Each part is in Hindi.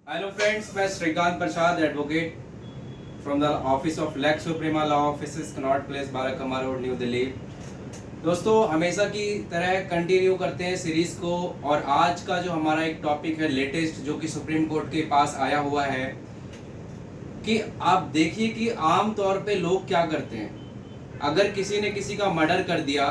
हेलो फ्रेंड्स, मैं Shrikant Prasad advocate from the office of Lex Suprema law office Connaught Place Barakhamba road New Delhi. दोस्तों, हमेशा की तरह कंटिन्यू करते हैं सीरीज को और आज का जो हमारा एक टॉपिक है लेटेस्ट जो कि सुप्रीम कोर्ट के पास आया हुआ है कि आप देखिए कि आम तौर पे लोग क्या करते हैं। अगर किसी ने किसी का मर्डर कर दिया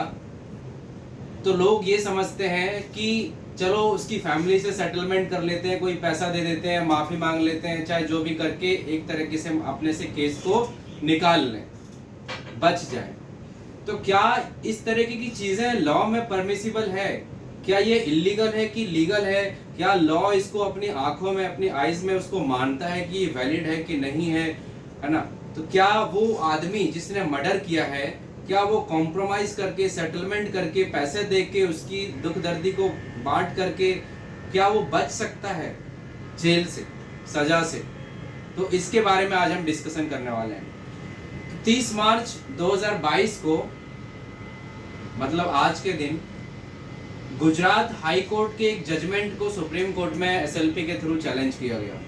तो लोग ये समझते हैं कि चलो उसकी फैमिली से सेटलमेंट कर लेते हैं, कोई पैसा दे देते हैं, माफ़ी मांग लेते हैं, चाहे जो भी करके एक तरीके से अपने से केस को निकाल लें, बच जाए। तो क्या इस तरीके की चीज़ें लॉ में परमिसिबल है? क्या ये इलीगल है कि लीगल है? क्या लॉ इसको अपनी आंखों में, अपनी आईज में उसको मानता है कि ये वैलिड है कि नहीं है ना? तो क्या वो आदमी जिसने मर्डर किया है, क्या वो कॉम्प्रोमाइज करके, सेटलमेंट करके, पैसे दे के, उसकी दुख दर्दी को बांट करके क्या वो बच सकता है जेल से, सजा से? तो इसके बारे में आज हम डिस्कशन करने वाले हैं। 30 मार्च 2022 को, मतलब आज के दिन, गुजरात हाई कोर्ट के एक जजमेंट को सुप्रीम कोर्ट में एसएलपी के थ्रू चैलेंज किया गया।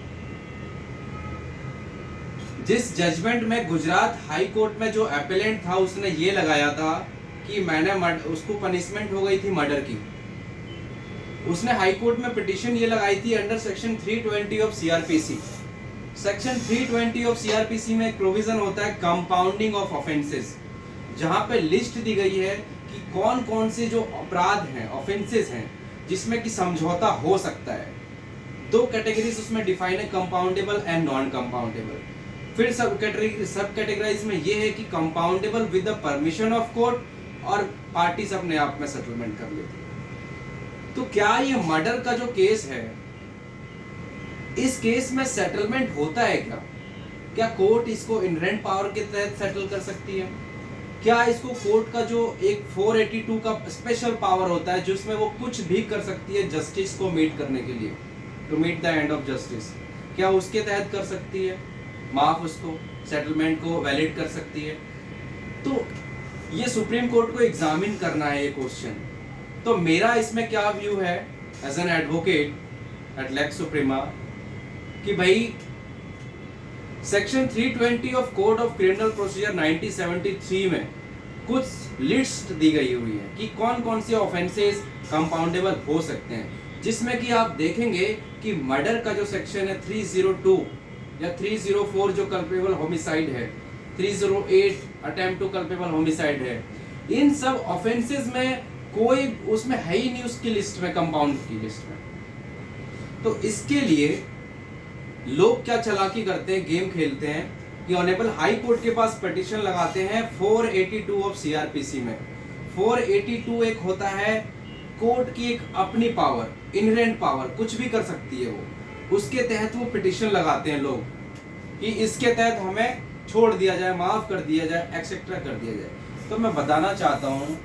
जिस जजमेंट में गुजरात हाई कोर्ट में जो एपेलेंट था उसने ये लगाया था कि मैंने उसको पनिशमेंट हो गई थी मर्डर की। उसने हाई कोर्ट में पिटीशन ये लगाई थी under section 320 of CrPC. Section 320 of CrPC में एक प्रोविजन होता है कंपाउंडिंग ऑफ ऑफेंसेस, जहां पे लिस्ट दी गई है कि कौन कौन से जो अपराध हैं, ऑफेंसेस हैं, जिसमें कि समझौता हो सकता है। दो कैटेगरीज उसमें डिफाइन है, कंपाउंडेबल एंड नॉन कंपाउंडेबल। फिर सब कैटेगराइज में ये है कि compoundable with the permission of court और पार्टीज अपने आप में सेटलमेंट कर लेती है। तो क्या ये मर्डर का जो केस है, इस केस में सेटलमेंट होता है क्या? क्या कोर्ट इसको इनहेरेंट पावर के तहत सेटल कर सकती है? क्या इसको कोर्ट का जो एक 482 का स्पेशल पावर होता है जिसमें वो कुछ भी कर सकती है जस्टिस को मीट करने के लिए, to meet the end of justice, क्या उसके तहत कर सकती है? माफ उसको सेटलमेंट को वैलिड कर सकती है? तो ये सुप्रीम कोर्ट को एग्जामिन करना है ये क्वेश्चन। तो मेरा इसमें क्या व्यू है as an advocate at Lex Suprema कि भाई section 320 of code of criminal procedure 1973 में कुछ लिस्ट दी गई हुई है कि कौन कौन से ऑफेंसेस कंपाउंडेबल हो सकते हैं, जिसमें कि आप देखेंगे कि मर्डर का जो सेक्शन है 302 या 304 जो कल्पेबल होमिसाइड है, 308 अटेम्प्ट टू कल्पेबल होमिसाइड है, इन सब ऑफेंसेस में कोई उसमें है ही नहीं उसकी लिस्ट में, कंपाउंड की लिस्ट में। तो इसके लिए लोग क्या चालाकी करते हैं, गेम खेलते हैं कि ऑनरेबल हाई कोर्ट के पास पिटीशन लगाते हैं 482 ऑफ सीआरपीसी में। 482 एक होता है कोर्ट की एक अपनी पावर, इनहेरेंट पावर, कुछ भी कर सकती है वो। उसके तहत वो पिटीशन लगाते हैं लोग कि इसके तहत हमें छोड़ दिया जाए, माफ कर दिया जाए, एक्सेट्रा कर दिया जाए। तो मैं बताना चाहता हूं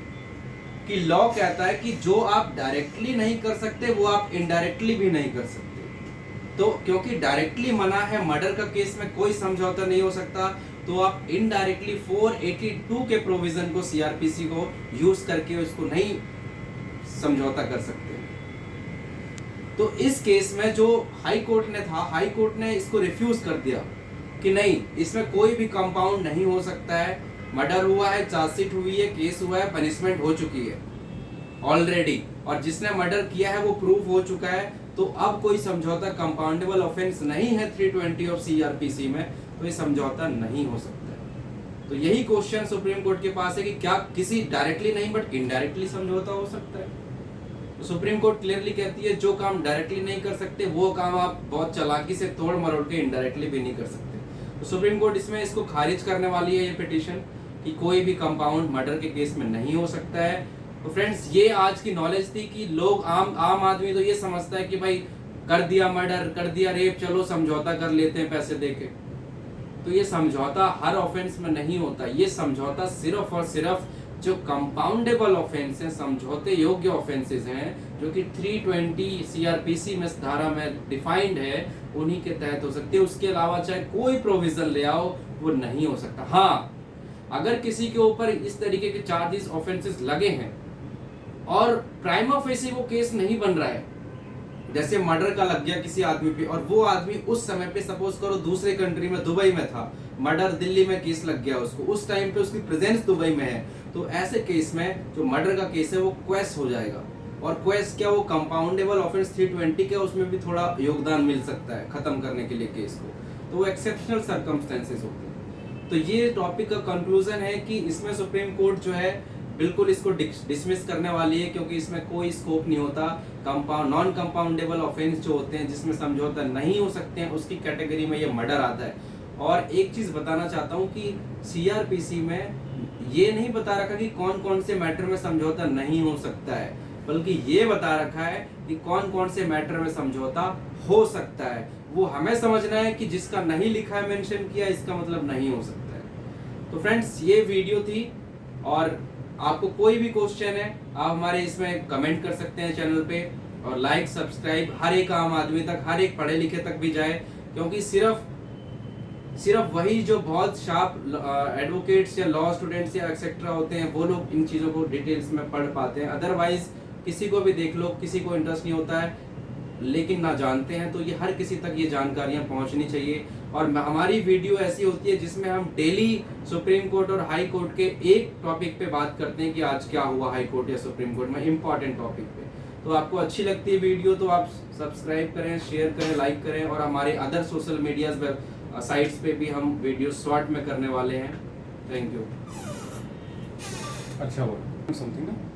कि लॉ कहता है कि जो आप डायरेक्टली नहीं कर सकते वो आप इनडायरेक्टली भी नहीं कर सकते। तो क्योंकि डायरेक्टली मना है, मर्डर का केस में कोई समझौता नहीं हो सकता, तो आप इनडायरेक्टली 482 के प्रोविजन को, सीआरपीसी को यूज करके उसको नहीं समझौता कर सकते। तो इस केस में जो हाई कोर्ट ने था, हाई कोर्ट ने इसको रिफ्यूज कर दिया कि नहीं, इसमें कोई भी कंपाउंड नहीं हो सकता है। मर्डर हुआ है, चार्जशीट हुई है, केस हुआ है, पनिशमेंट हो चुकी है ऑलरेडी, और जिसने मर्डर किया है वो प्रूफ हो चुका है। तो अब कोई समझौता, कंपाउंडेबल ऑफेंस नहीं है 320 ऑफ सीआरपीसी में, तो ये समझौता नहीं हो सकता है। तो यही क्वेश्चन सुप्रीम कोर्ट के पास है कि क्या किसी डायरेक्टली नहीं बट इनडायरेक्टली समझौता हो सकता है? तो सुप्रीम कोर्ट क्लियरली कहती है जो काम डायरेक्टली नहीं कर सकते वो काम आप बहुत चालाकी से तोड़ मरोड़ के इनडायरेक्टली भी नहीं कर सकते। तो सुप्रीम कोर्ट इसमें इसको खारिज करने वाली है, ये पिटीशन, कि कोई भी कंपाउंड मर्डर के केस में नहीं हो सकता है। तो फ्रेंड्स, ये आज की नॉलेज थी कि लोग, आम आदमी तो ये समझता है कि भाई कर दिया मर्डर, कर दिया रेप, चलो समझौता कर लेते हैं पैसे देके। तो ये समझौता हर ऑफेंस में नहीं होता। ये समझौता सिर्फ और सिर्फ जो कंपाउंडेबल ऑफेंस हैं, समझौते योग्य ऑफेंसेस हैं, जो कि 320 सीआरपीसी में धारा में डिफाइंड है, उन्हीं के तहत हो सकते हैं। उसके अलावा चाहे कोई प्रोविजन ले आओ, वो नहीं हो सकता। हाँ, अगर किसी के ऊपर इस तरीके के चार्जेस, ऑफेंसेस लगे हैं और प्राइमा फेसी वो केस नहीं बन रहा है, जैसे मर्डर का लग गया किसी आदमी पे, और वो आदमी उस समय पे सपोज करो दूसरे कंट्री में, दुबई में था, मर्डर दिल्ली में केस लग गया उसको, उस टाइम पे उसकी प्रेजेंस दुबई में है, तो ऐसे केस में जो मर्डर का केस है वो क्वेश हो जाएगा। और क्वेश क्या, वो कंपाउंडेबल ऑफेंस 320 का, उसमें भी थोड़ा योगदान मिल सकता है खत्म करने के लिए केस को, तो वो एक्सेप्शनल सर्कमस्टेंसेस होते हैं। तो ये टॉपिक का कंक्लूजन है कि इसमें सुप्रीम कोर्ट जो है बिल्कुल इसको डिसमिस करने वाली है, क्योंकि इसमें कोई स्कोप नहीं होता। नॉन कंपाउंडेबल ऑफेंस जो होते हैं जिसमें समझौता नहीं हो सकते हैं, उसकी कैटेगरी में ये मर्डर आता है। और एक चीज बताना चाहता हूँ कि सीआरपीसी में ये नहीं बता रखा कि कौन कौन से मैटर में समझौता नहीं हो सकता है, बल्कि ये बता रखा है कि कौन कौन से मैटर में समझौता हो सकता है। वो हमें समझना है कि जिसका नहीं लिखा है, मेंशन किया, इसका मतलब नहीं हो सकता है। तो फ्रेंड्स, ये वीडियो थी, और आपको कोई भी क्वेश्चन है आप हमारे इसमें कमेंट कर सकते हैं चैनल पे, और लाइक सब्सक्राइब हर एक आम आदमी तक, हर एक पढ़े लिखे तक भी जाए, क्योंकि सिर्फ वही जो बहुत शार्प एडवोकेट्स या लॉ स्टूडेंट्स या एक्सेट्रा होते हैं वो लोग इन चीज़ों को डिटेल्स में पढ़ पाते हैं। अदरवाइज किसी को भी देख लो, किसी को इंटरेस्ट नहीं होता है लेकिन ना जानते हैं, तो ये हर किसी तक ये जानकारियां पहुंचनी चाहिए। और हमारी वीडियो ऐसी होती है जिसमें हम डेली सुप्रीम कोर्ट और हाई कोर्ट के एक टॉपिक पे बात करते हैं कि आज क्या हुआ हाई कोर्ट या सुप्रीम कोर्ट में, इंपॉर्टेंट टॉपिक पे। तो आपको अच्छी लगती है वीडियो तो आप सब्सक्राइब करें, शेयर करें, लाइक करें, और हमारे अदर सोशल मीडिया साइट्स पे भी हम वीडियो शॉर्ट में करने वाले हैं। Thank you. अच्छा हुआ समथिंग ना।